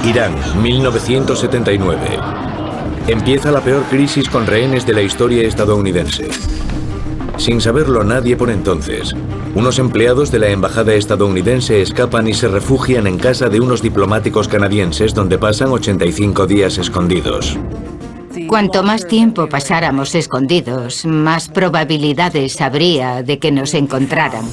Irán, 1979. Empieza la peor crisis con rehenes de la historia estadounidense. Sin saberlo nadie por entonces, unos empleados de la embajada estadounidense escapan y se refugian en casa de unos diplomáticos canadienses donde pasan 85 días escondidos. Cuanto más tiempo pasáramos escondidos, más probabilidades habría de que nos encontraran.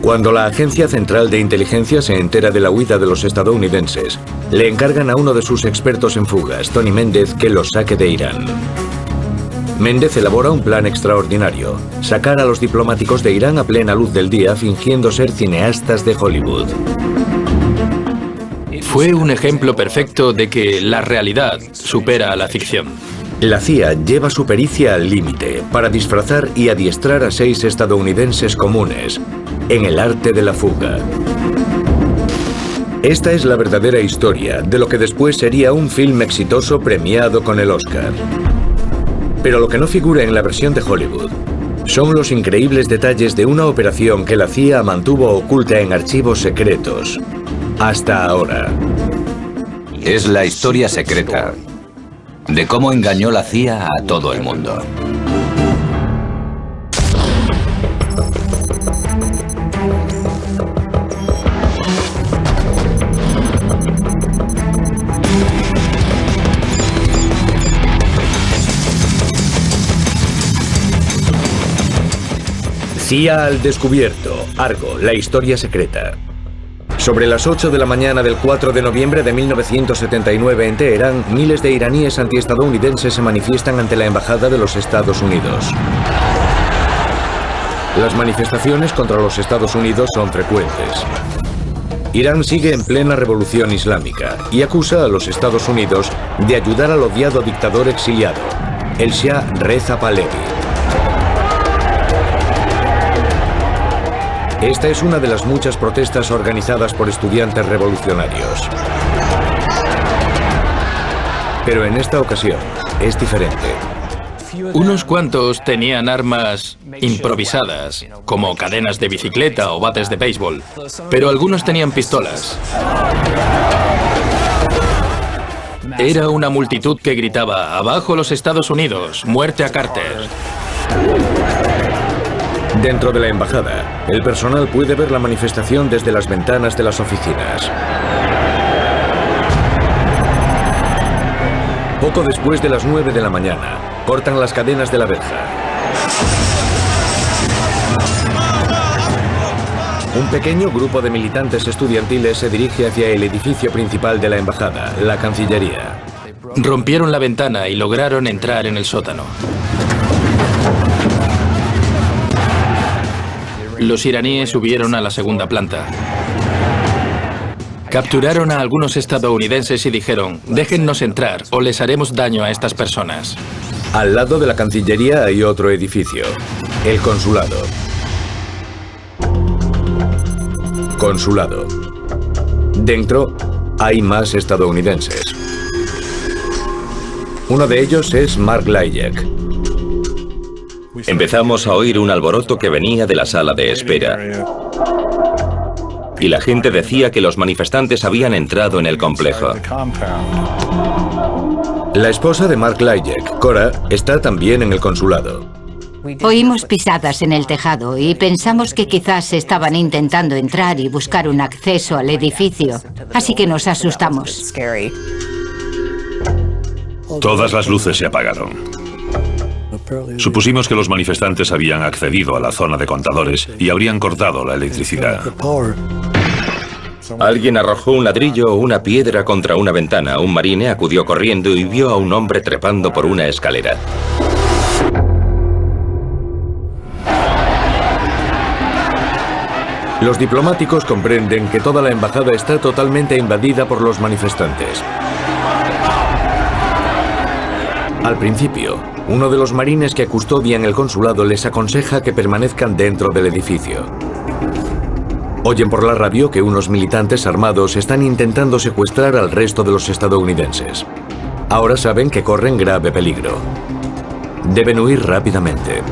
Cuando la Agencia Central de Inteligencia se entera de la huida de los estadounidenses, le encargan a uno de sus expertos en fugas, Tony Méndez, que los saque de Irán. Méndez elabora un plan extraordinario: sacar a los diplomáticos de Irán a plena luz del día fingiendo ser cineastas de Hollywood. Fue un ejemplo perfecto de que la realidad supera a la ficción. La CIA lleva su pericia al límite para disfrazar y adiestrar a 6 estadounidenses comunes en el arte de la fuga. Esta es la verdadera historia de lo que después sería un film exitoso premiado con el Oscar. Pero lo que no figura en la versión de Hollywood son los increíbles detalles de una operación que la CIA mantuvo oculta en archivos secretos hasta ahora. Es la historia secreta de cómo engañó la CIA a todo el mundo. CIA al descubierto. Argo, la historia secreta. Sobre las 8 de la mañana del 4 de noviembre de 1979 en Teherán, miles de iraníes antiestadounidenses se manifiestan ante la Embajada de los Estados Unidos. Las manifestaciones contra los Estados Unidos son frecuentes. Irán sigue en plena revolución islámica y acusa a los Estados Unidos de ayudar al odiado dictador exiliado, el Shah Reza Pahlavi. Esta es una de las muchas protestas organizadas por estudiantes revolucionarios. Pero en esta ocasión es diferente. Unos cuantos tenían armas improvisadas, como cadenas de bicicleta o bates de béisbol, pero algunos tenían pistolas. Era una multitud que gritaba: ¡abajo los Estados Unidos! ¡Muerte a Carter! Dentro de la embajada, el personal puede ver la manifestación desde las ventanas de las oficinas. Poco después de las 9 de la mañana, cortan las cadenas de la verja. Un pequeño grupo de militantes estudiantiles se dirige hacia el edificio principal de la embajada, la Cancillería. Rompieron la ventana y lograron entrar en el sótano. Los iraníes subieron a la segunda planta. Capturaron a algunos estadounidenses y dijeron: déjennos entrar o les haremos daño a estas personas. Al lado de la Cancillería hay otro edificio, el consulado. Consulado. Dentro hay más estadounidenses. Uno de ellos es Mark Lajek. Empezamos a oír un alboroto que venía de la sala de espera. Y la gente decía que los manifestantes habían entrado en el complejo. La esposa de Mark Lajek, Cora, está también en el consulado. Oímos pisadas en el tejado y pensamos que quizás estaban intentando entrar y buscar un acceso al edificio, así que nos asustamos. Todas las luces se apagaron. Supusimos que los manifestantes habían accedido a la zona de contadores y habrían cortado la electricidad. Alguien arrojó un ladrillo o una piedra contra una ventana. Un marine acudió corriendo y vio a un hombre trepando por una escalera. Los diplomáticos comprenden que toda la embajada está totalmente invadida por los manifestantes. Al principio, uno de los marines que custodian el consulado les aconseja que permanezcan dentro del edificio. Oyen por la radio que unos militantes armados están intentando secuestrar al resto de los estadounidenses. Ahora saben que corren grave peligro. Deben huir rápidamente.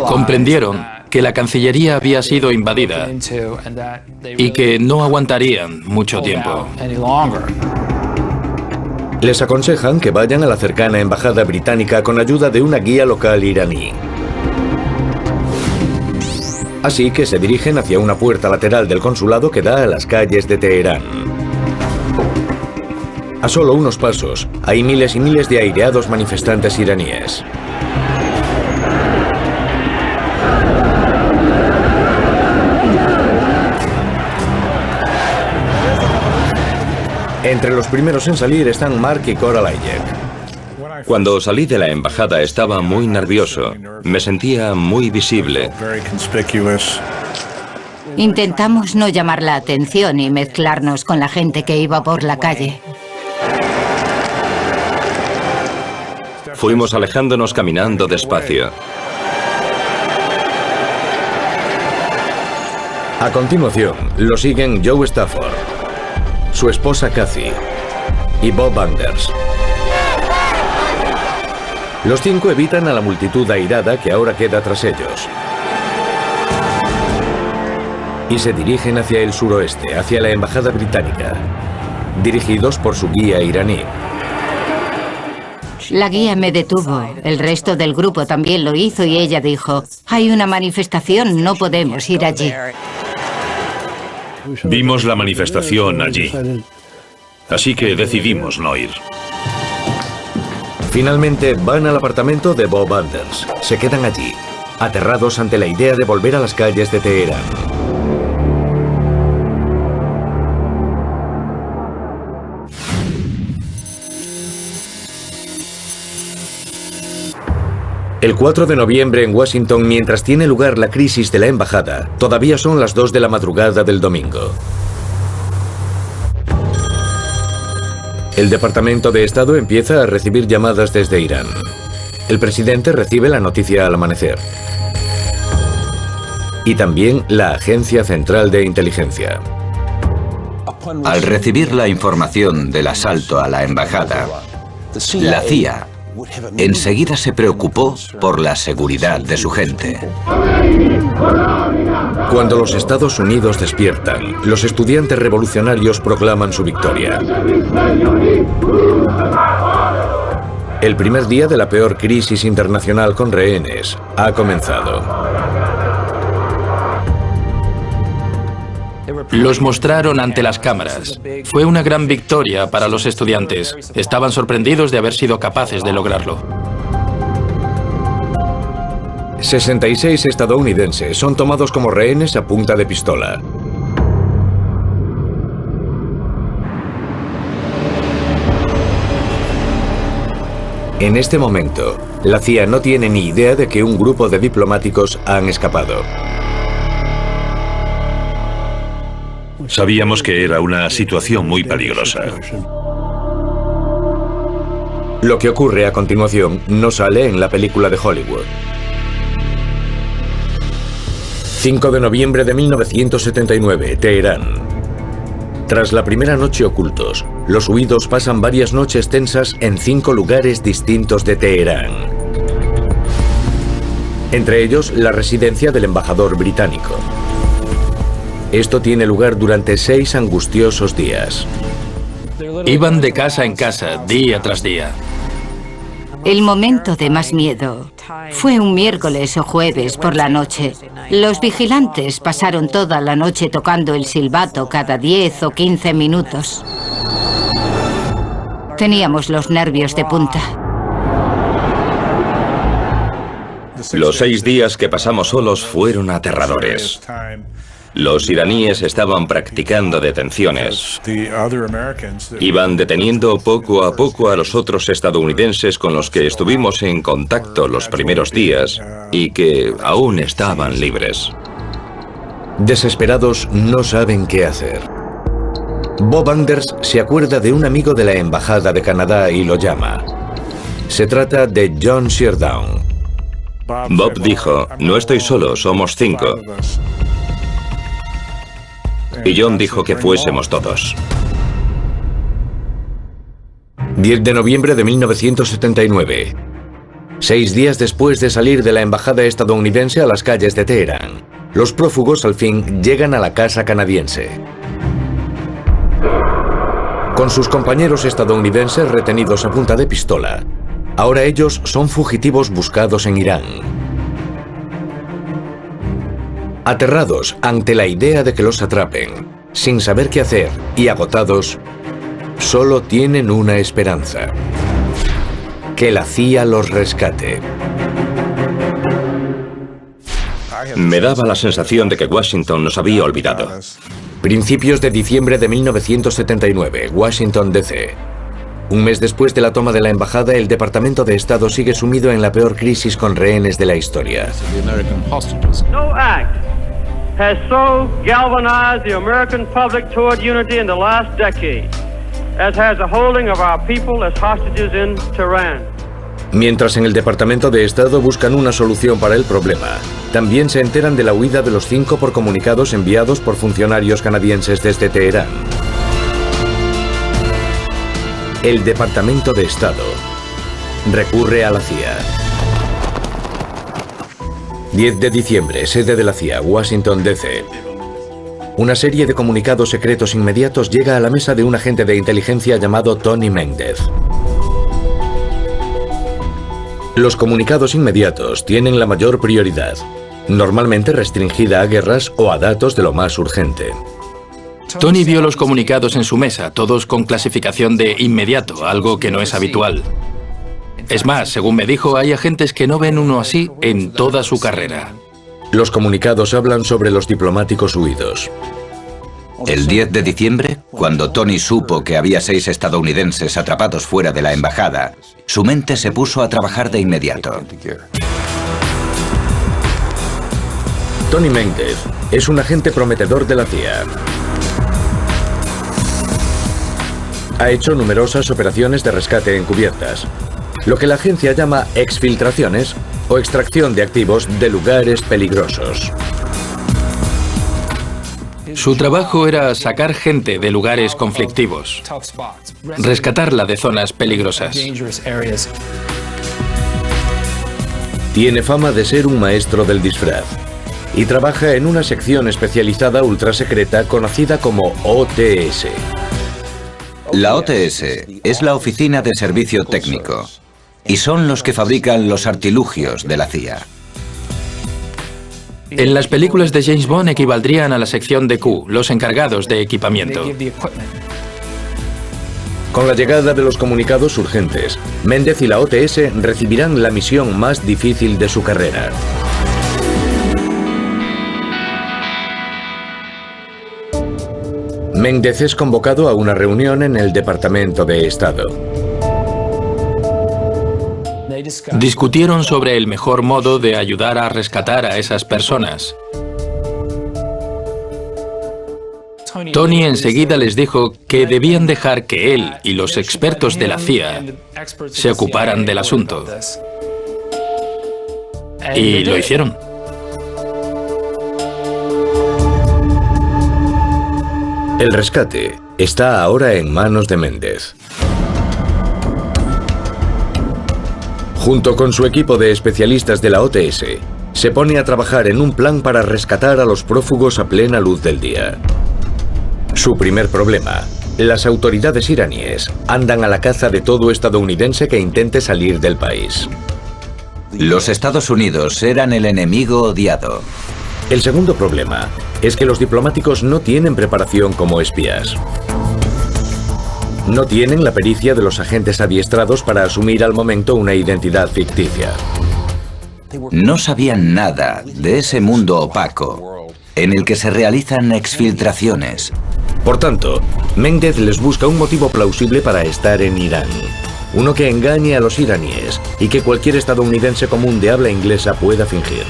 Comprendieron que la Cancillería había sido invadida y que no aguantarían mucho tiempo. Les aconsejan que vayan a la cercana embajada británica con ayuda de una guía local iraní. Así que se dirigen hacia una puerta lateral del consulado que da a las calles de Teherán. A solo unos pasos, hay miles y miles de aireados manifestantes iraníes. Entre los primeros en salir están Mark y Cora Lajek. Cuando salí de la embajada estaba muy nervioso. Me sentía muy visible. Intentamos no llamar la atención y mezclarnos con la gente que iba por la calle. Fuimos alejándonos caminando despacio. A continuación, lo siguen Joe Stafford, su esposa Kathy y Bob Anders. Los 5 evitan a la multitud airada que ahora queda tras ellos. Y se dirigen hacia el suroeste, hacia la embajada británica, dirigidos por su guía iraní. La guía me detuvo, el resto del grupo también lo hizo y ella dijo, hay una manifestación, no podemos ir allí. Vimos la manifestación allí, así que decidimos no ir. Finalmente van al apartamento de Bob Anders. Se quedan allí, aterrados ante la idea de volver a las calles de Teherán. El 4 de noviembre en Washington, mientras tiene lugar la crisis de la embajada, todavía son las 2 de la madrugada del domingo. El Departamento de Estado empieza a recibir llamadas desde Irán. El presidente recibe la noticia al amanecer. Y también la Agencia Central de Inteligencia. Al recibir la información del asalto a la embajada, la CIA enseguida se preocupó por la seguridad de su gente. Cuando los Estados Unidos despiertan, los estudiantes revolucionarios proclaman su victoria. El primer día de la peor crisis internacional con rehenes ha comenzado. Los mostraron ante las cámaras. Fue una gran victoria para los estudiantes. Estaban sorprendidos de haber sido capaces de lograrlo. 66 estadounidenses son tomados como rehenes a punta de pistola. En este momento, la CIA no tiene ni idea de que un grupo de diplomáticos han escapado. Sabíamos que era una situación muy peligrosa. Lo que ocurre a continuación no sale en la película de Hollywood. 5 de noviembre de 1979, Teherán. Tras la primera noche ocultos, los huidos pasan varias noches tensas en 5 lugares distintos de Teherán. Entre ellos, la residencia del embajador británico. Esto tiene lugar durante 6 angustiosos días. Iban de casa en casa, día tras día. El momento de más miedo fue un miércoles o jueves por la noche. Los vigilantes pasaron toda la noche tocando el silbato cada 10 o 15 minutos. Teníamos los nervios de punta. Los 6 días que pasamos solos fueron aterradores. Los iraníes estaban practicando detenciones. Iban deteniendo poco a poco a los otros estadounidenses con los que estuvimos en contacto los primeros días y que aún estaban libres. Desesperados, no saben qué hacer. Bob Anders se acuerda de un amigo de la embajada de Canadá y lo llama. Se trata de John Sheardown. Bob dijo, no estoy solo, somos 5. Y John dijo que fuésemos todos. 10 de noviembre de 1979. 6 días después de salir de la embajada estadounidense a las calles de Teherán, los prófugos al fin llegan a la casa canadiense. Con sus compañeros estadounidenses retenidos a punta de pistola, ahora ellos son fugitivos buscados en Irán. Aterrados ante la idea de que los atrapen, sin saber qué hacer y agotados, solo tienen una esperanza: que la CIA los rescate. Me daba la sensación de que Washington nos había olvidado. Principios de diciembre de 1979, Washington, D.C. Un mes después de la toma de la embajada, el Departamento de Estado sigue sumido en la peor crisis con rehenes de la historia. No act has so galvanized the American public toward unity in the last decade as has the holding of our people as hostages in Tehran. Mientras en el Departamento de Estado buscan una solución para el problema, también se enteran de la huida de los 5 por comunicados enviados por funcionarios canadienses desde Teherán. El Departamento de Estado recurre a la CIA. 10 de diciembre, sede de la CIA, Washington, D.C. Una serie de comunicados secretos inmediatos llega a la mesa de un agente de inteligencia llamado Tony Mendez. Los comunicados inmediatos tienen la mayor prioridad, normalmente restringida a guerras o a datos de lo más urgente. Tony vio los comunicados en su mesa, todos con clasificación de inmediato, algo que no es habitual. Es más, según me dijo, hay agentes que no ven uno así en toda su carrera. Los comunicados hablan sobre los diplomáticos huidos. El 10 de diciembre, cuando Tony supo que había 6 estadounidenses atrapados fuera de la embajada, su mente se puso a trabajar de inmediato. Tony Mendez es un agente prometedor de la CIA. Ha hecho numerosas operaciones de rescate encubiertas, lo que la agencia llama exfiltraciones o extracción de activos de lugares peligrosos. Su trabajo era sacar gente de lugares conflictivos, rescatarla de zonas peligrosas. Tiene fama de ser un maestro del disfraz y trabaja en una sección especializada ultrasecreta conocida como OTS. La OTS es la Oficina de Servicio Técnico y son los que fabrican los artilugios de la CIA. En las películas de James Bond equivaldrían a la sección de Q, los encargados de equipamiento. Con la llegada de los comunicados urgentes, Mendez y la OTS recibirán la misión más difícil de su carrera. Mendez es convocado a una reunión en el Departamento de Estado. Discutieron sobre el mejor modo de ayudar a rescatar a esas personas. Tony enseguida les dijo que debían dejar que él y los expertos de la CIA se ocuparan del asunto. Y lo hicieron. El rescate está ahora en manos de Mendez. Junto con su equipo de especialistas de la OTS, se pone a trabajar en un plan para rescatar a los prófugos a plena luz del día. Su primer problema: las autoridades iraníes andan a la caza de todo estadounidense que intente salir del país. Los Estados Unidos eran el enemigo odiado. El segundo problema es que los diplomáticos no tienen preparación como espías. No tienen la pericia de los agentes adiestrados para asumir al momento una identidad ficticia. No sabían nada de ese mundo opaco en el que se realizan exfiltraciones. Por tanto, Mendez les busca un motivo plausible para estar en Irán. Uno que engañe a los iraníes y que cualquier estadounidense común de habla inglesa pueda fingir.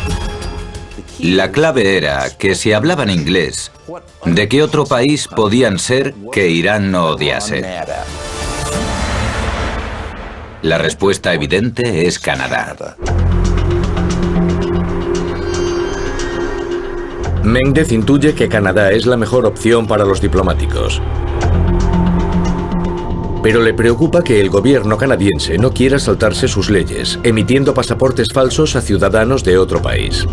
La clave era que si hablaban inglés, ¿de qué otro país podían ser que Irán no odiase? La respuesta evidente es Canadá. Mendez intuye que Canadá es la mejor opción para los diplomáticos. Pero le preocupa que el gobierno canadiense no quiera saltarse sus leyes, emitiendo pasaportes falsos a ciudadanos de otro país.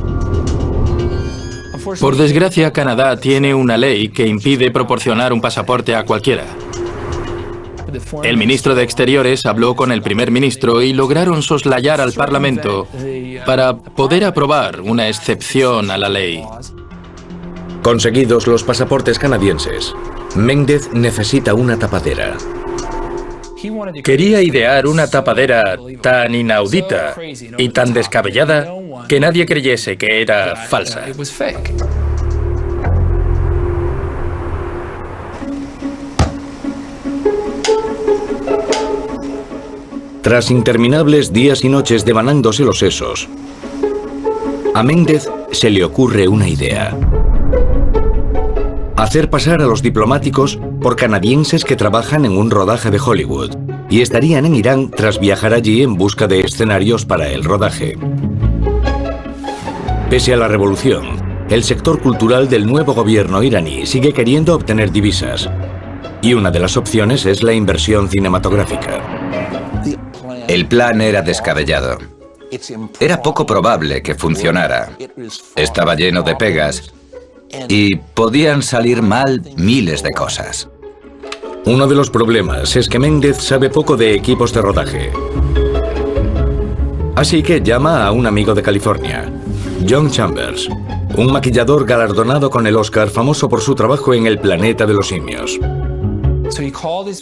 Por desgracia, Canadá tiene una ley que impide proporcionar un pasaporte a cualquiera. El ministro de Exteriores habló con el primer ministro y lograron soslayar al Parlamento para poder aprobar una excepción a la ley. Conseguidos los pasaportes canadienses, Méndez necesita una tapadera. Quería idear una tapadera tan inaudita y tan descabellada que nadie creyese que era falsa. Tras interminables días y noches devanándose los sesos, a Méndez se le ocurre una idea. Hacer pasar a los diplomáticos por canadienses que trabajan en un rodaje de Hollywood y estarían en Irán tras viajar allí en busca de escenarios para el rodaje. Pese a la revolución, el sector cultural del nuevo gobierno iraní sigue queriendo obtener divisas, y una de las opciones es la inversión cinematográfica. El plan era descabellado. Era poco probable que funcionara. Estaba lleno de pegas y podían salir mal miles de cosas. Uno de los problemas es que Méndez sabe poco de equipos de rodaje. Así que llama a un amigo de California, John Chambers, un maquillador galardonado con el Oscar, famoso por su trabajo en El planeta de los simios.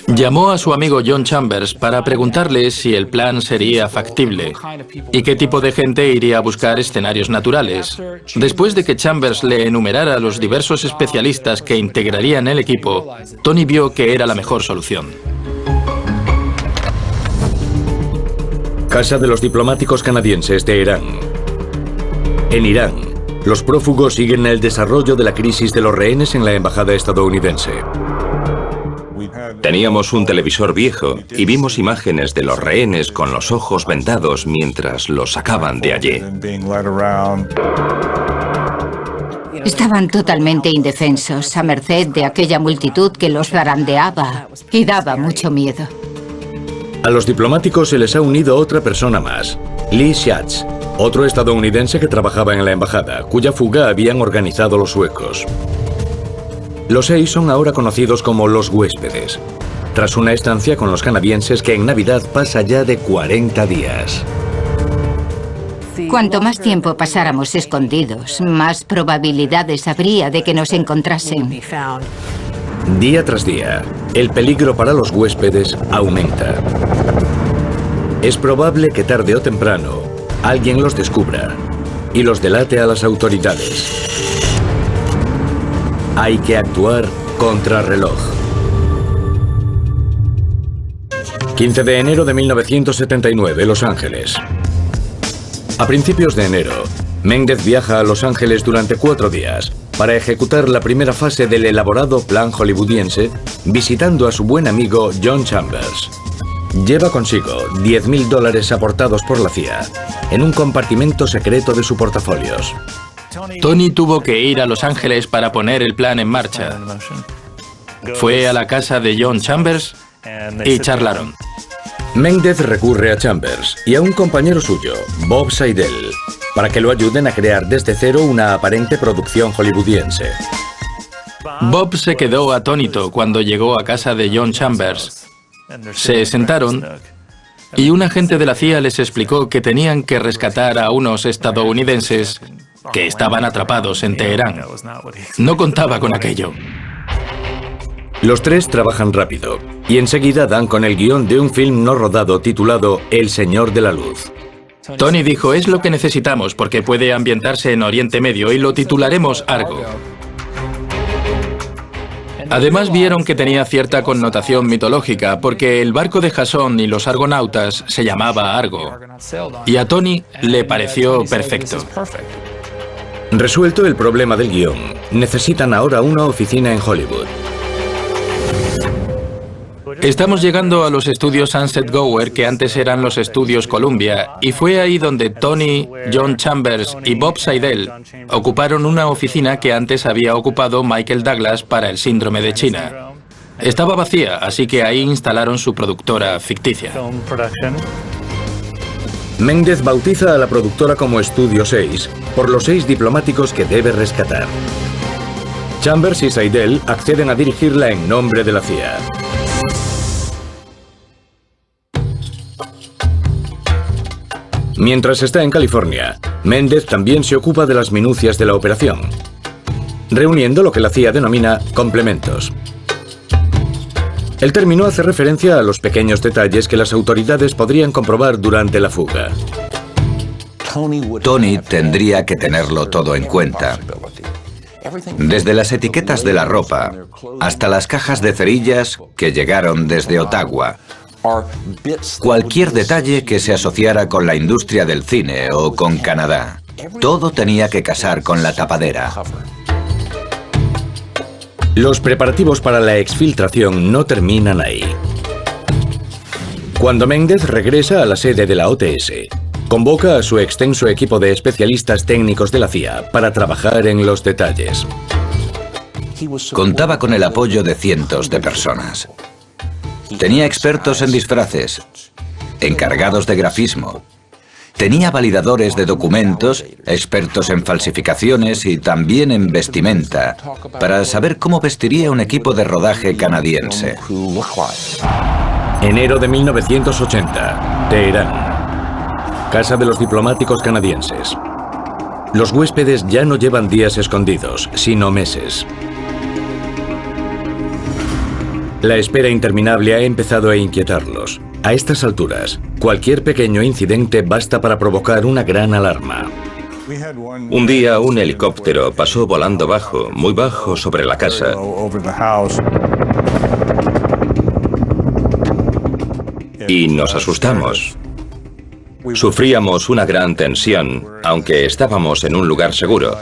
Llamó a su amigo John Chambers para preguntarle si el plan sería factible y qué tipo de gente iría a buscar escenarios naturales. Después de que Chambers le enumerara los diversos especialistas que integrarían el equipo, Tony vio que era la mejor solución. Casa de los diplomáticos canadienses de Irán. En Irán, los prófugos siguen el desarrollo de la crisis de los rehenes en la embajada estadounidense. Teníamos un televisor viejo y vimos imágenes de los rehenes con los ojos vendados mientras los sacaban de allí. Estaban totalmente indefensos, a merced de aquella multitud que los zarandeaba y daba mucho miedo. A los diplomáticos se les ha unido otra persona más, Lee Schatz, otro estadounidense que trabajaba en la embajada, cuya fuga habían organizado los suecos. Los 6 son ahora conocidos como los huéspedes, tras una estancia con los canadienses que en Navidad pasa ya de 40 días. Cuanto más tiempo pasáramos escondidos, más probabilidades habría de que nos encontrasen. Día tras día, el peligro para los huéspedes aumenta. Es probable que tarde o temprano alguien los descubra y los delate a las autoridades. Hay que actuar contrarreloj. 15 de enero de 1979, Los Ángeles. A principios de enero, Méndez viaja a Los Ángeles durante 4 días para ejecutar la primera fase del elaborado plan hollywoodiense, visitando a su buen amigo John Chambers. Lleva consigo $10.000 aportados por la CIA en un compartimento secreto de su portafolios. Tony tuvo que ir a Los Ángeles para poner el plan en marcha. Fue a la casa de John Chambers y charlaron. Méndez recurre a Chambers y a un compañero suyo, Bob Seidel, para que lo ayuden a crear desde cero una aparente producción hollywoodiense. Bob se quedó atónito cuando llegó a casa de John Chambers. Se sentaron y un agente de la CIA les explicó que tenían que rescatar a unos estadounidenses que estaban atrapados en Teherán. No contaba con aquello. Los 3 trabajan rápido y enseguida dan con el guión de un film no rodado titulado El Señor de la Luz. Tony dijo, es lo que necesitamos porque puede ambientarse en Oriente Medio y lo titularemos Argo. Además vieron que tenía cierta connotación mitológica porque el barco de Jasón y los argonautas se llamaba Argo. Y a Tony le pareció perfecto. Resuelto el problema del guión, necesitan ahora una oficina en Hollywood. Estamos llegando a los estudios Sunset Gower, que antes eran los estudios Columbia, y fue ahí donde Tony, John Chambers y Bob Seidel ocuparon una oficina que antes había ocupado Michael Douglas para el síndrome de China. Estaba vacía, así que ahí instalaron su productora ficticia. Méndez bautiza a la productora como Estudio 6 por los 6 diplomáticos que debe rescatar. Chambers y Seidel acceden a dirigirla en nombre de la CIA. Mientras está en California, Méndez también se ocupa de las minucias de la operación, reuniendo lo que la CIA denomina complementos. El término hace referencia a los pequeños detalles que las autoridades podrían comprobar durante la fuga. Tony tendría que tenerlo todo en cuenta. Desde las etiquetas de la ropa hasta las cajas de cerillas que llegaron desde Ottawa. Cualquier detalle que se asociara con la industria del cine o con Canadá. Todo tenía que casar con la tapadera. Los preparativos para la exfiltración no terminan ahí. Cuando Méndez regresa a la sede de la OTS, convoca a su extenso equipo de especialistas técnicos de la CIA para trabajar en los detalles. Contaba con el apoyo de cientos de personas. Tenía expertos en disfraces, encargados de grafismo. Tenía validadores de documentos, expertos en falsificaciones y también en vestimenta, para saber cómo vestiría un equipo de rodaje canadiense. Enero de 1980, Teherán. Casa de los diplomáticos canadienses. Los huéspedes ya no llevan días escondidos, sino meses. La espera interminable ha empezado a inquietarlos. A estas alturas, cualquier pequeño incidente basta para provocar una gran alarma. Un día un helicóptero pasó volando bajo, muy bajo sobre la casa. Y nos asustamos. Sufríamos una gran tensión, aunque estábamos en un lugar seguro.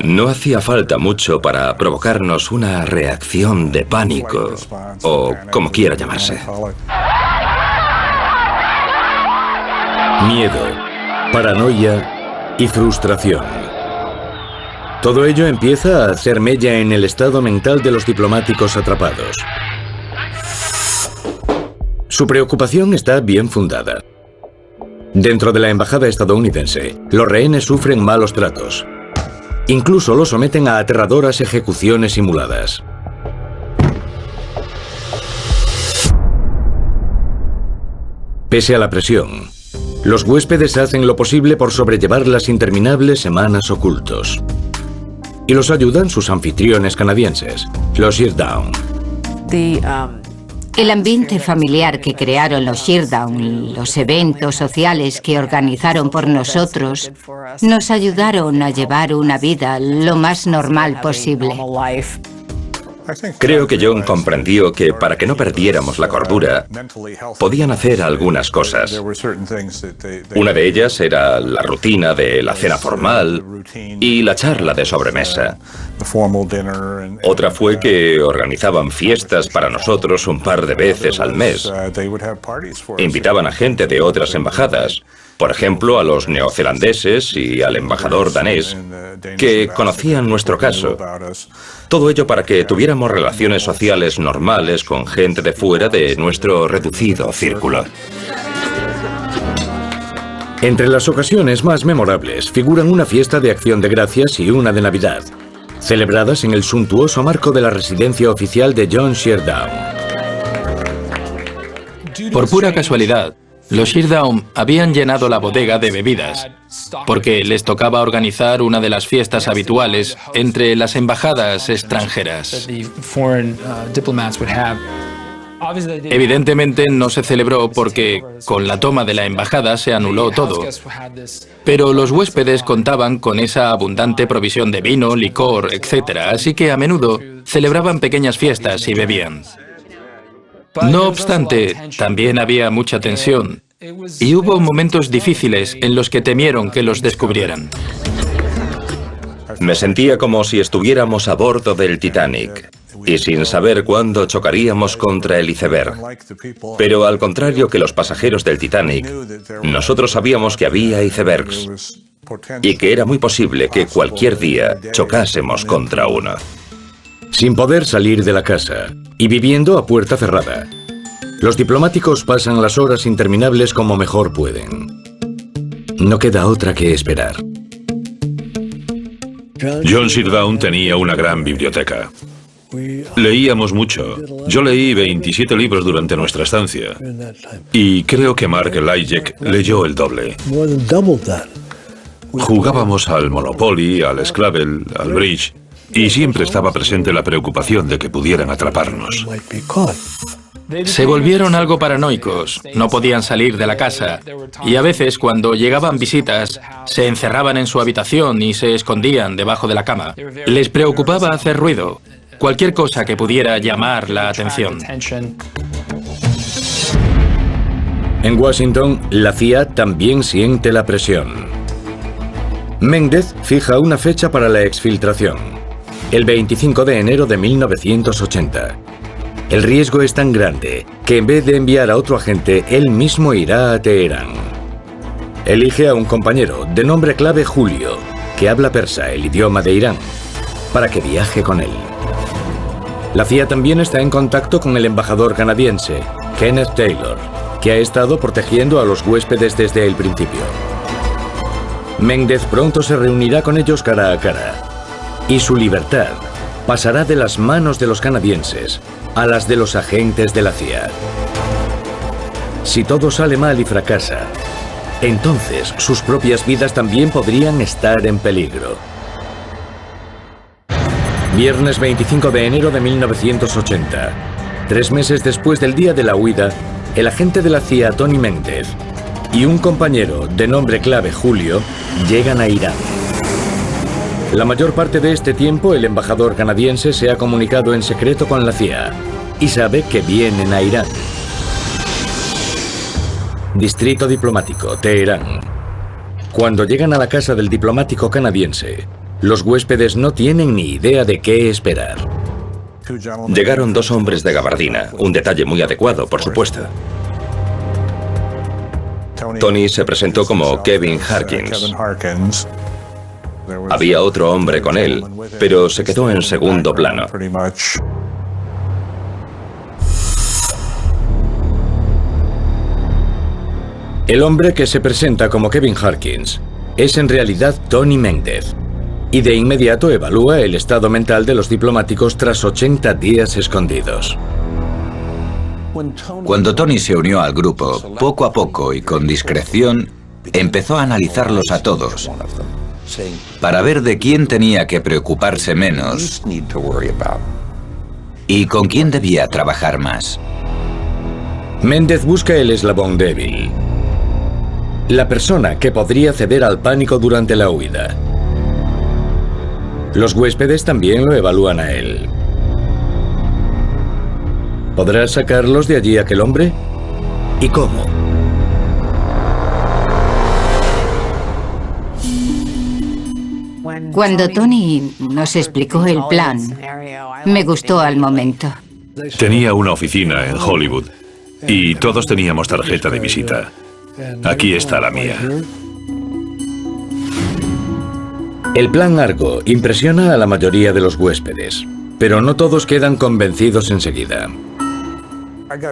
No hacía falta mucho para provocarnos una reacción de pánico, o como quiera llamarse. Miedo, paranoia y frustración. Todo ello empieza a hacer mella en el estado mental de los diplomáticos atrapados. Su preocupación está bien fundada. Dentro de la embajada estadounidense, los rehenes sufren malos tratos. Incluso los someten a aterradoras ejecuciones simuladas. Pese a la presión, los huéspedes hacen lo posible por sobrellevar las interminables semanas ocultos. Y los ayudan sus anfitriones canadienses, los Sheardown. El ambiente familiar que crearon los Sheardown, los eventos sociales que organizaron por nosotros, nos ayudaron a llevar una vida lo más normal posible. Creo que John comprendió que para que no perdiéramos la cordura, podían hacer algunas cosas. Una de ellas era la rutina de la cena formal y la charla de sobremesa. Otra fue que organizaban fiestas para nosotros un par de veces al mes. Invitaban a gente de otras embajadas, por ejemplo a los neozelandeses y al embajador danés, que conocían nuestro caso. Todo ello para que tuviéramos relaciones sociales normales con gente de fuera de nuestro reducido círculo. Entre las ocasiones más memorables figuran una fiesta de Acción de Gracias y una de Navidad, celebradas en el suntuoso marco de la residencia oficial de John Sheardown. Por pura casualidad, los Sheardown habían llenado la bodega de bebidas, porque les tocaba organizar una de las fiestas habituales entre las embajadas extranjeras. Evidentemente no se celebró porque con la toma de la embajada se anuló todo. Pero los huéspedes contaban con esa abundante provisión de vino, licor, etc., así que a menudo celebraban pequeñas fiestas y bebían. No obstante, también había mucha tensión y hubo momentos difíciles en los que temieron que los descubrieran. Me sentía como si estuviéramos a bordo del Titanic y sin saber cuándo chocaríamos contra el iceberg. Pero al contrario que los pasajeros del Titanic, nosotros sabíamos que había icebergs y que era muy posible que cualquier día chocásemos contra uno. Sin poder salir de la casa y viviendo a puerta cerrada, los diplomáticos pasan las horas interminables como mejor pueden. No queda otra que esperar. John Seardown tenía una gran biblioteca. Leíamos mucho. Yo leí 27 libros durante nuestra estancia. Y creo que Mark Elijek leyó el doble. Jugábamos al Monopoly, al Scrabble, al Bridge, y siempre estaba presente la preocupación de que pudieran atraparnos. Se volvieron algo paranoicos, no podían salir de la casa, y a veces cuando llegaban visitas, se encerraban en su habitación y se escondían debajo de la cama. Les preocupaba hacer ruido, cualquier cosa que pudiera llamar la atención. En Washington, la CIA también siente la presión. Méndez fija una fecha para la exfiltración, el 25 de enero de 1980. El riesgo es tan grande que en vez de enviar a otro agente, él mismo irá a Teherán. Elige a un compañero de nombre clave Julio, que habla persa, el idioma de Irán, para que viaje con él. La CIA también está en contacto con el embajador canadiense, Kenneth Taylor, que ha estado protegiendo a los huéspedes desde el principio. Méndez pronto se reunirá con ellos cara a cara, y su libertad pasará de las manos de los canadienses a las de los agentes de la CIA. Si todo sale mal y fracasa, entonces sus propias vidas también podrían estar en peligro. Viernes 25 de enero de 1980. 3 meses después del día de la huida, el agente de la CIA, Tony Méndez, y un compañero de nombre clave, Julio, llegan a Irán. La mayor parte de este tiempo, el embajador canadiense se ha comunicado en secreto con la CIA y sabe que vienen a Irán. Distrito diplomático, Teherán. Cuando llegan a la casa del diplomático canadiense, los huéspedes no tienen ni idea de qué esperar. Llegaron 2 hombres de gabardina, un detalle muy adecuado, por supuesto. Tony se presentó como Kevin Harkins. Había otro hombre con él, pero se quedó en segundo plano. El hombre que se presenta como Kevin Harkins es en realidad Tony Méndez, y de inmediato evalúa el estado mental de los diplomáticos tras 80 días escondidos. Cuando Tony se unió al grupo, poco a poco y con discreción, empezó a analizarlos a todos, para ver de quién tenía que preocuparse menos y con quién debía trabajar más. Méndez busca el eslabón débil, la persona que podría ceder al pánico durante la huida. Los huéspedes también lo evalúan a él. ¿Podrá sacarlos de allí aquel hombre? ¿Y cómo? Cuando Tony nos explicó el plan, me gustó al momento. Tenía una oficina en Hollywood y todos teníamos tarjeta de visita. Aquí está la mía. El plan Argo impresiona a la mayoría de los huéspedes, pero no todos quedan convencidos enseguida.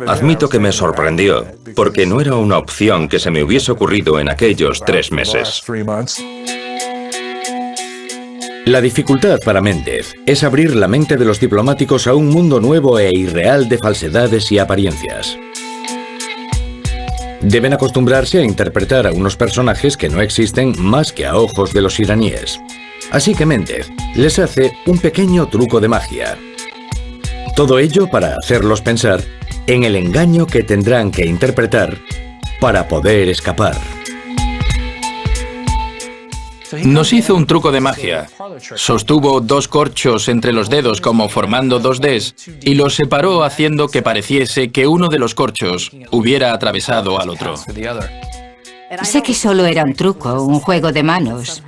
Admito que me sorprendió, porque no era una opción que se me hubiese ocurrido en aquellos 3 meses. La dificultad para Méndez es abrir la mente de los diplomáticos a un mundo nuevo e irreal de falsedades y apariencias. Deben acostumbrarse a interpretar a unos personajes que no existen más que a ojos de los iraníes. Así que Méndez les hace un pequeño truco de magia. Todo ello para hacerlos pensar en el engaño que tendrán que interpretar para poder escapar. Nos hizo un truco de magia. Sostuvo 2 corchos entre los dedos como formando 2 Ds y los separó haciendo que pareciese que uno de los corchos hubiera atravesado al otro. Sé que solo era un truco, un juego de manos,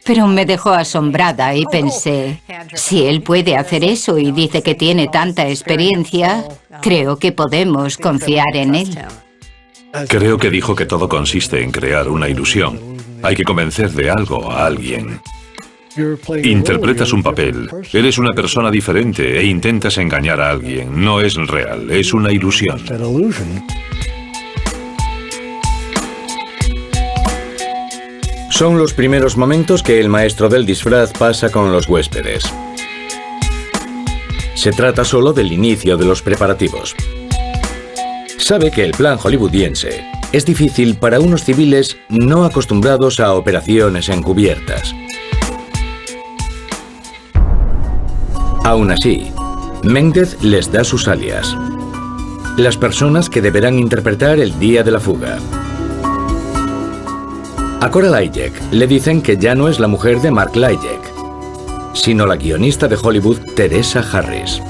pero me dejó asombrada y pensé, si él puede hacer eso y dice que tiene tanta experiencia, creo que podemos confiar en él. Creo que dijo que todo consiste en crear una ilusión. Hay que convencer de algo a alguien. Interpretas un papel, eres una persona diferente e intentas engañar a alguien. No es real, es una ilusión. Son los primeros momentos que el maestro del disfraz pasa con los huéspedes. Se trata solo del inicio de los preparativos. Sabe que el plan hollywoodiense es difícil para unos civiles no acostumbrados a operaciones encubiertas. Aún así, Méndez les da sus alias, las personas que deberán interpretar el día de la fuga. A Cora Lajek le dicen que ya no es la mujer de Mark Lajek, sino la guionista de Hollywood Teresa Harris.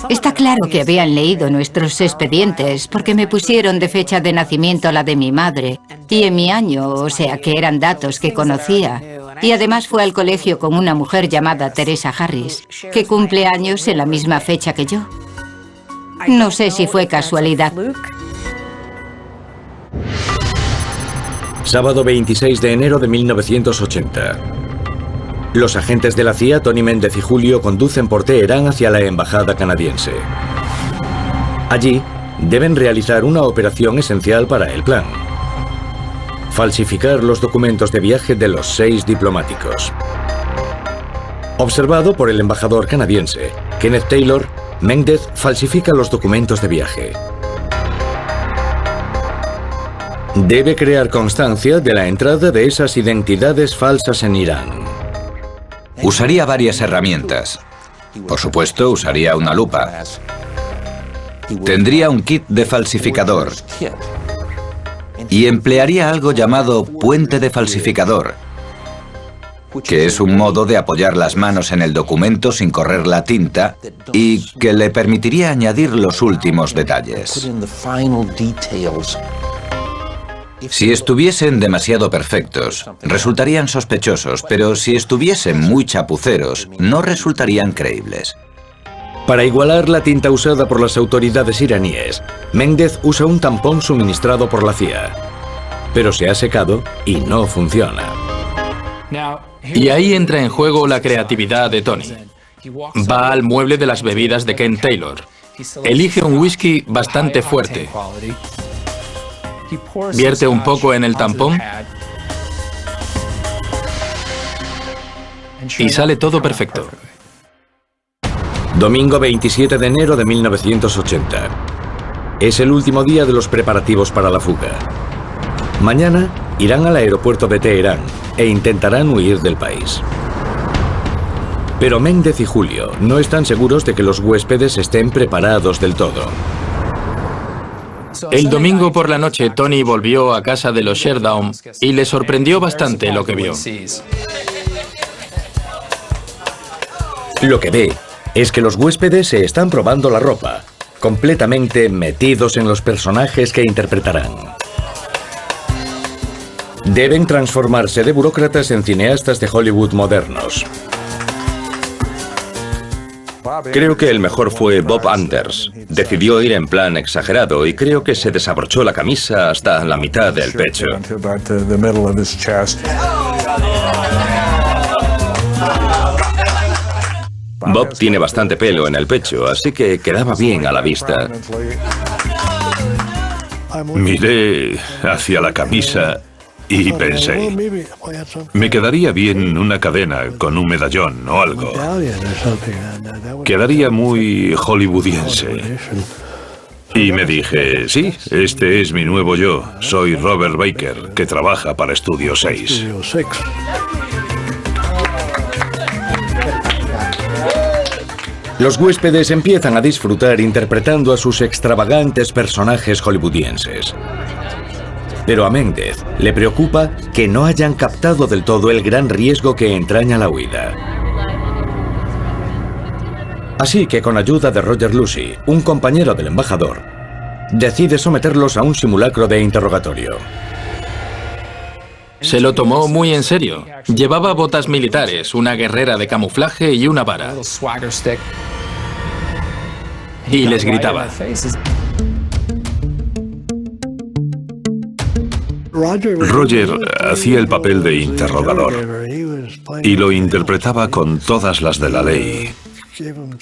Está claro que habían leído nuestros expedientes porque me pusieron de fecha de nacimiento la de mi madre y en mi año, o sea que eran datos que conocía. Y además fue al colegio con una mujer llamada Teresa Harris, que cumple años en la misma fecha que yo. No sé si fue casualidad. Sábado 26 de enero de 1980. Los agentes de la CIA, Tony Méndez y Julio, conducen por Teherán hacia la embajada canadiense. Allí, deben realizar una operación esencial para el plan: falsificar los documentos de viaje de los 6 diplomáticos. Observado por el embajador canadiense, Kenneth Taylor, Méndez falsifica los documentos de viaje. Debe crear constancia de la entrada de esas identidades falsas en Irán. Usaría varias herramientas. Por supuesto, usaría una lupa. Tendría un kit de falsificador. Y emplearía algo llamado puente de falsificador, que es un modo de apoyar las manos en el documento sin correr la tinta y que le permitiría añadir los últimos detalles. Si estuviesen demasiado perfectos, resultarían sospechosos, pero si estuviesen muy chapuceros, no resultarían creíbles. Para igualar la tinta usada por las autoridades iraníes, Méndez usa un tampón suministrado por la CIA, pero se ha secado y no funciona. Y ahí entra en juego la creatividad de Tony. Va al mueble de las bebidas de Ken Taylor. Elige un whisky bastante fuerte. Vierte un poco en el tampón y sale todo perfecto. Domingo 27 de enero de 1980. Es el último día de los preparativos para la fuga. Mañana irán al aeropuerto de Teherán e intentarán huir del país. Pero Méndez y Julio no están seguros de que los huéspedes estén preparados del todo. El domingo por la noche, Tony volvió a casa de los Sherdown y le sorprendió bastante lo que vio. Lo que ve es que los huéspedes se están probando la ropa, completamente metidos en los personajes que interpretarán. Deben transformarse de burócratas en cineastas de Hollywood modernos. Creo que el mejor fue Bob Anders. Decidió ir en plan exagerado y creo que se desabrochó la camisa hasta la mitad del pecho. Bob tiene bastante pelo en el pecho, así que quedaba bien a la vista. Miré hacia la camisa y pensé, me quedaría bien una cadena con un medallón o algo. Quedaría muy hollywoodiense. Y me dije, sí, este es mi nuevo yo. Soy Robert Baker, que trabaja para Studio 6. Los huéspedes empiezan a disfrutar interpretando a sus extravagantes personajes hollywoodienses. Pero a Méndez le preocupa que no hayan captado del todo el gran riesgo que entraña la huida. Así que con ayuda de Roger Lucey, un compañero del embajador, decide someterlos a un simulacro de interrogatorio. Se lo tomó muy en serio. Llevaba botas militares, una guerrera de camuflaje y una vara. Y les gritaba. Roger hacía el papel de interrogador. y lo interpretaba con todas las de la ley.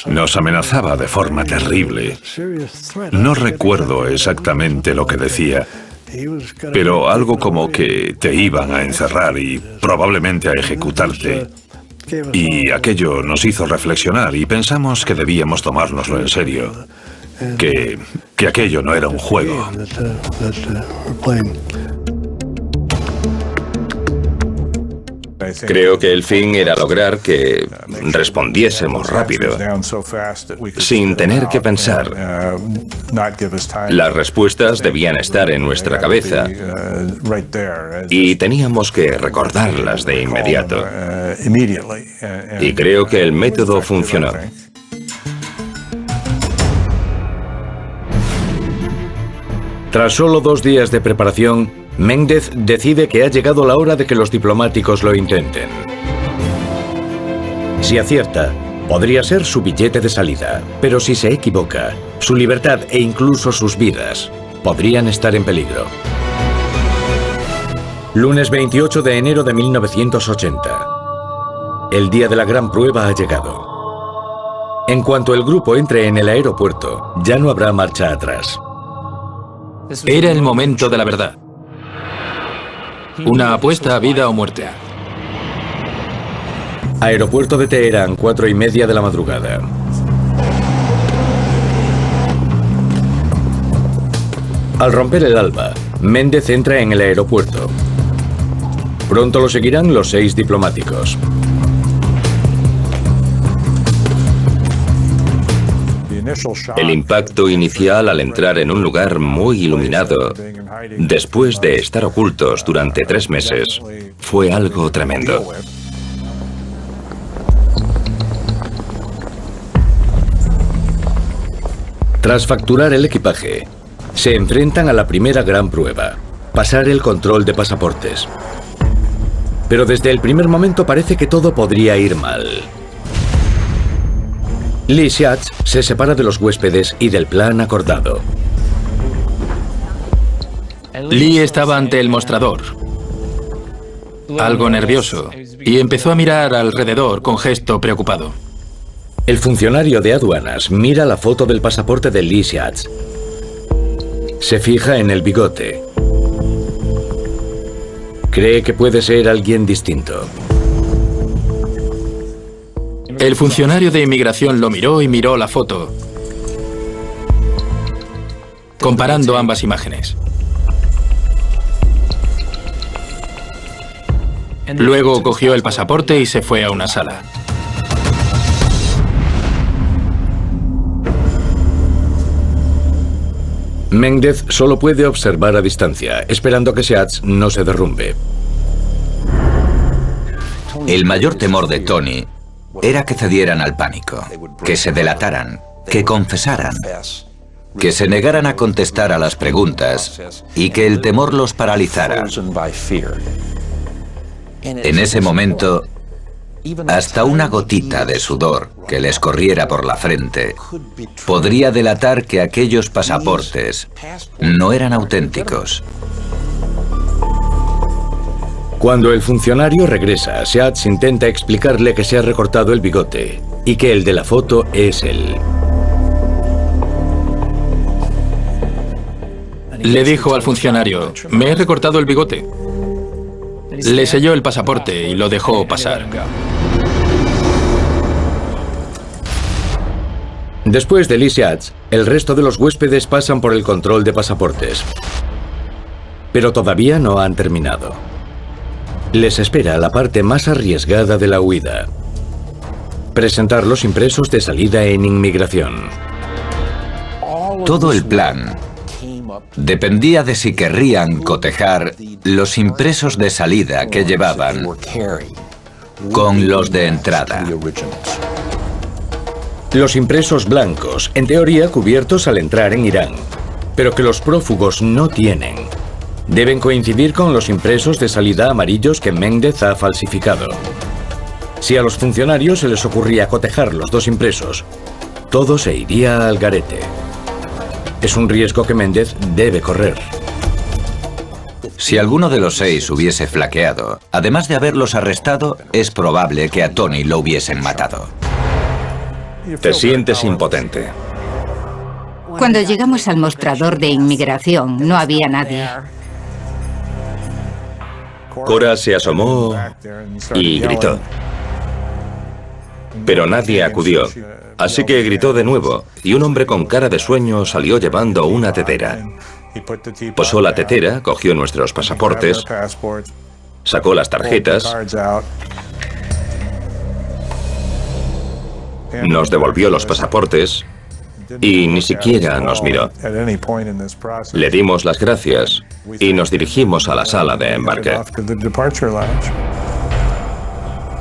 Nos amenazaba de forma terrible. No recuerdo exactamente lo que decía, pero algo como que te iban a encerrar y probablemente a ejecutarte. Y aquello nos hizo reflexionar y pensamos que debíamos tomárnoslo en serio, que aquello no era un juego. Creo que el fin era lograr que respondiésemos rápido, sin tener que pensar. Las respuestas debían estar en nuestra cabeza y teníamos que recordarlas de inmediato. Y creo que el método funcionó. Tras solo 2 días de preparación, Méndez decide que ha llegado la hora de que los diplomáticos lo intenten. Si acierta, podría ser su billete de salida, pero si se equivoca, su libertad e incluso sus vidas podrían estar en peligro. Lunes 28 de enero de 1980. El día de la gran prueba ha llegado. En cuanto el grupo entre en el aeropuerto, ya no habrá marcha atrás. Era el momento de la verdad. Una apuesta a vida o muerte. Aeropuerto de Teherán, 4:30 de la madrugada. Al romper el alba, Méndez entra en el aeropuerto. Pronto lo seguirán los 6 diplomáticos. El impacto inicial al entrar en un lugar muy iluminado, después de estar ocultos durante 3 meses, fue algo tremendo. Tras facturar el equipaje, se enfrentan a la primera gran prueba, pasar el control de pasaportes. Pero desde el primer momento parece que todo podría ir mal. Lee Schatz se separa de los huéspedes y del plan acordado. Lee estaba ante el mostrador, algo nervioso, y empezó a mirar alrededor con gesto preocupado. El funcionario de aduanas mira la foto del pasaporte de Lee Schatz. Se fija en el bigote. Cree que puede ser alguien distinto. El funcionario de inmigración lo miró y miró la foto, comparando ambas imágenes. Luego cogió el pasaporte y se fue a una sala. Méndez solo puede observar a distancia, esperando que Schatz no se derrumbe. El mayor temor de Tony era que cedieran al pánico, que se delataran, que confesaran, que se negaran a contestar a las preguntas y que el temor los paralizara. En ese momento, hasta una gotita de sudor que les corriera por la frente podría delatar que aquellos pasaportes no eran auténticos. Cuando el funcionario regresa, Schatz intenta explicarle que se ha recortado el bigote y que el de la foto es él. Le dijo al funcionario: me he recortado el bigote. Le selló el pasaporte y lo dejó pasar. Después de Lee Schatz, el resto de los huéspedes pasan por el control de pasaportes. Pero todavía no han terminado. Les espera la parte más arriesgada de la huida: presentar los impresos de salida en inmigración. Todo el plan dependía de si querrían cotejar los impresos de salida que llevaban con los de entrada. Los impresos blancos, en teoría cubiertos al entrar en Irán, pero que los prófugos no tienen, deben coincidir con los impresos de salida amarillos que Méndez ha falsificado. Si a los funcionarios se les ocurría cotejar los 2 impresos, todo se iría al garete. Es un riesgo que Méndez debe correr. Si alguno de los 6 hubiese flaqueado, además de haberlos arrestado, es probable que a Tony lo hubiesen matado. Te sientes impotente. Cuando llegamos al mostrador de inmigración, no había nadie. Cora se asomó y gritó. Pero nadie acudió, así que gritó de nuevo, y un hombre con cara de sueño salió llevando una tetera. Posó la tetera, cogió nuestros pasaportes, sacó las tarjetas, nos devolvió los pasaportes y ni siquiera nos miró. Le dimos las gracias y nos dirigimos a la sala de embarque.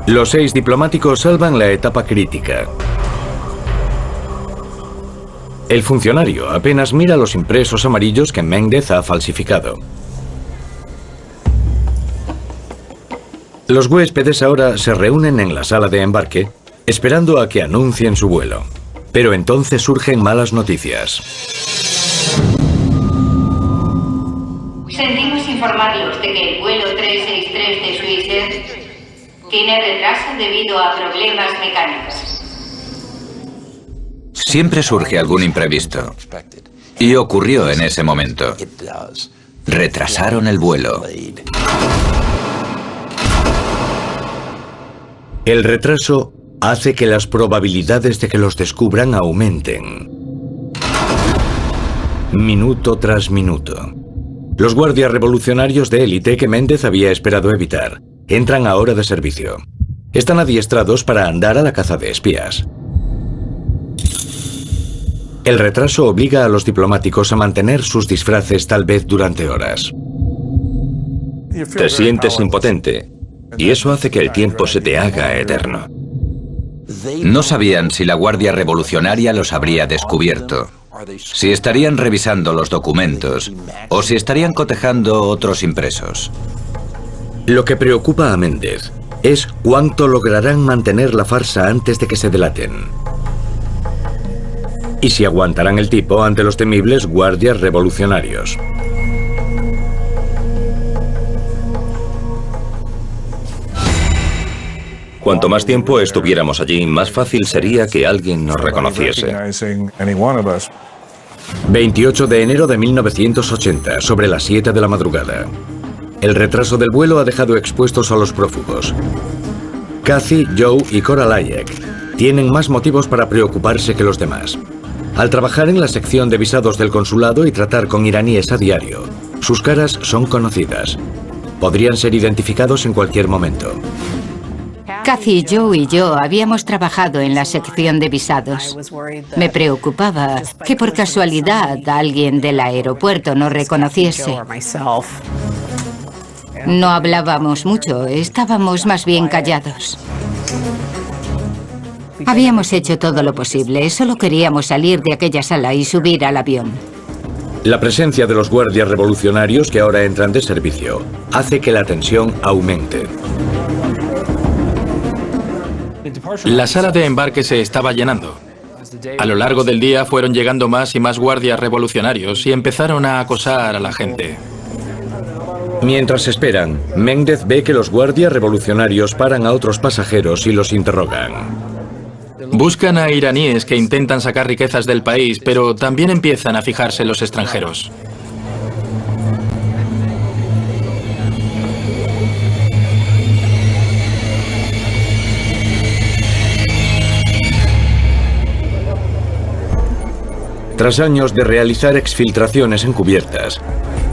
Los 6 diplomáticos salvan la etapa crítica. El funcionario apenas mira los impresos amarillos que Méndez ha falsificado. Los huéspedes ahora se reúnen en la sala de embarque, esperando a que anuncien su vuelo. Pero entonces surgen malas noticias. Sentimos informarlos de que el vuelo 363 de Swissair tiene retraso debido a problemas mecánicos. Siempre surge algún imprevisto. Y ocurrió en ese momento. Retrasaron el vuelo. El retraso hace que las probabilidades de que los descubran aumenten. Minuto tras minuto. Los guardias revolucionarios de élite que Méndez había esperado evitar entran ahora de servicio. Están adiestrados para andar a la caza de espías. El retraso obliga a los diplomáticos a mantener sus disfraces tal vez durante horas. Te sientes impotente y eso hace que el tiempo se te haga eterno. No sabían si la Guardia Revolucionaria los habría descubierto, si estarían revisando los documentos o si estarían cotejando otros impresos. Lo que preocupa a Méndez es cuánto lograrán mantener la farsa antes de que se delaten. Y si aguantarán el tipo ante los temibles guardias revolucionarios. Cuanto más tiempo estuviéramos allí, más fácil sería que alguien nos reconociese. 28 de enero de 1980, sobre las 7 de la madrugada. El retraso del vuelo ha dejado expuestos a los prófugos. Kathy, Joe y Cora Layek tienen más motivos para preocuparse que los demás. Al trabajar en la sección de visados del consulado y tratar con iraníes a diario, sus caras son conocidas. Podrían ser identificados en cualquier momento. Kathy, Joe y yo habíamos trabajado en la sección de visados. Me preocupaba que por casualidad alguien del aeropuerto nos reconociese. No hablábamos mucho, estábamos más bien callados. Habíamos hecho todo lo posible, solo queríamos salir de aquella sala y subir al avión. La presencia de los guardias revolucionarios que ahora entran de servicio hace que la tensión aumente. La sala de embarque se estaba llenando. A lo largo del día fueron llegando más y más guardias revolucionarios y empezaron a acosar a la gente. Mientras esperan, Méndez ve que los guardias revolucionarios paran a otros pasajeros y los interrogan. Buscan a iraníes que intentan sacar riquezas del país, pero también empiezan a fijarse en los extranjeros. Tras años de realizar exfiltraciones encubiertas,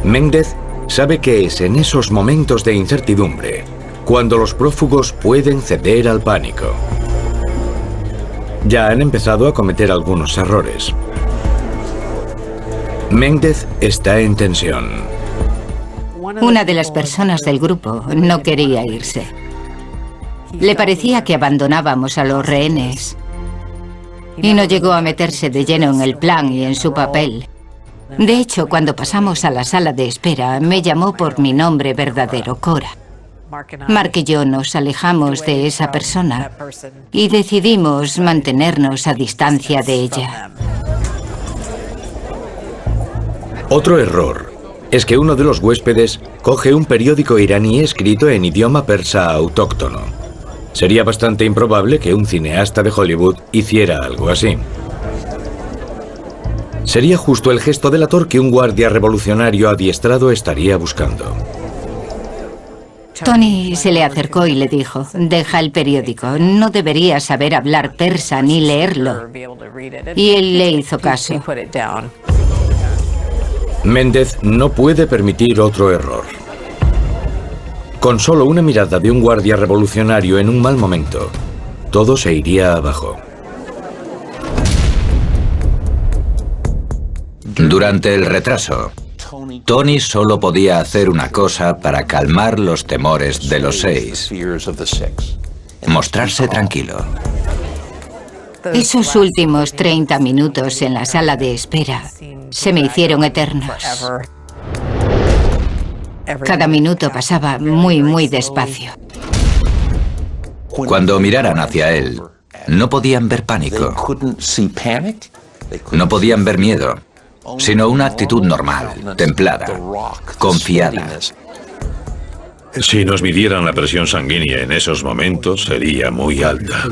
Méndez sabe que es en esos momentos de incertidumbre cuando los prófugos pueden ceder al pánico. Ya han empezado a cometer algunos errores. Méndez está en tensión. Una de las personas del grupo no quería irse. Le parecía que abandonábamos a los rehenes. Y no llegó a meterse de lleno en el plan y en su papel. De hecho, cuando pasamos a la sala de espera, me llamó por mi nombre verdadero, Cora. Mark y yo nos alejamos de esa persona y decidimos mantenernos a distancia de ella. Otro error es que uno de los huéspedes coge un periódico iraní escrito en idioma persa autóctono. Sería bastante improbable que un cineasta de Hollywood hiciera algo así. Sería justo el gesto delator que un guardia revolucionario adiestrado estaría buscando. Tony se le acercó y le dijo: deja el periódico, no deberías saber hablar persa ni leerlo. Y él le hizo caso. Méndez no puede permitir otro error. Con solo una mirada de un guardia revolucionario en un mal momento, todo se iría abajo. Durante el retraso, Tony solo podía hacer una cosa para calmar los temores de los 6: mostrarse tranquilo. Esos últimos 30 minutos en la sala de espera se me hicieron eternos. Cada minuto pasaba muy despacio. Cuando miraran hacia él, no podían ver pánico, no podían ver miedo, sino una actitud normal, templada, confiada. Si nos midieran la presión sanguínea en esos momentos, sería muy alta.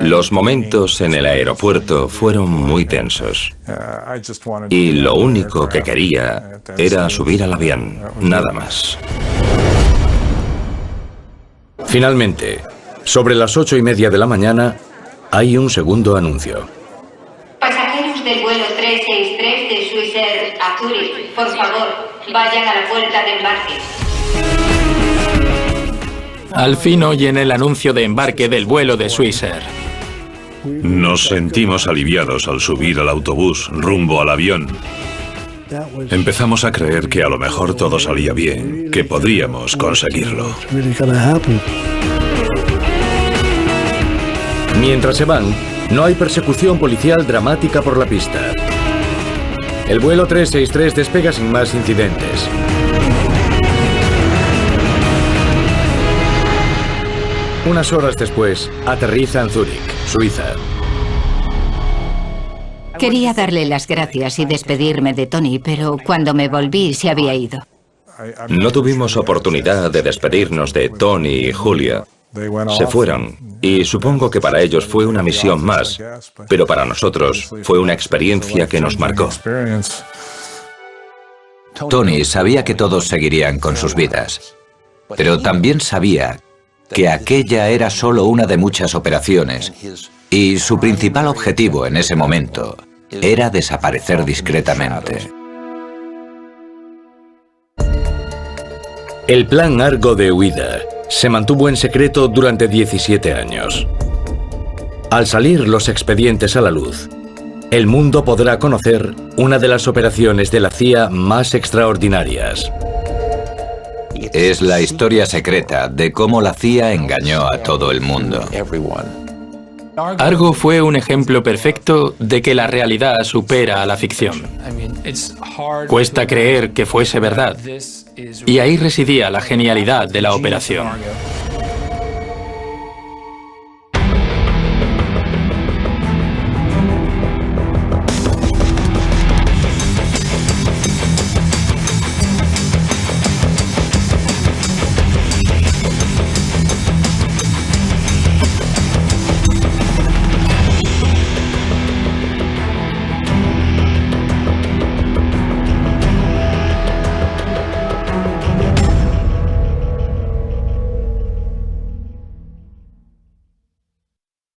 Los momentos en el aeropuerto fueron muy tensos. Y lo único que quería era subir al avión, nada más. Finalmente, sobre las 8:30 de la mañana, hay un segundo anuncio. Pasajeros del vuelo 363 de Swissair a Zúrich, por favor, vayan a la puerta de embarque. Al fin oyen el anuncio de embarque del vuelo de Swissair. Nos sentimos aliviados al subir al autobús rumbo al avión. Empezamos a creer que a lo mejor todo salía bien, que podríamos conseguirlo. Mientras se van, no hay persecución policial dramática por la pista. El vuelo 363 despega sin más incidentes. Unas horas después, aterriza en Zúrich, Suiza. Quería darle las gracias y despedirme de Tony, pero cuando me volví se había ido. No tuvimos oportunidad de despedirnos de Tony y Julia. Se fueron, y supongo que para ellos fue una misión más, pero para nosotros fue una experiencia que nos marcó. Tony sabía que todos seguirían con sus vidas, pero también sabía que aquella era solo una de muchas operaciones, y su principal objetivo en ese momento era desaparecer discretamente. El plan Argo de huida se mantuvo en secreto durante 17 años. Al salir los expedientes a la luz, el mundo podrá conocer una de las operaciones de la CIA más extraordinarias. Es la historia secreta de cómo la CIA engañó a todo el mundo. Argo fue un ejemplo perfecto de que la realidad supera a la ficción. Cuesta creer que fuese verdad, y ahí residía la genialidad de la operación.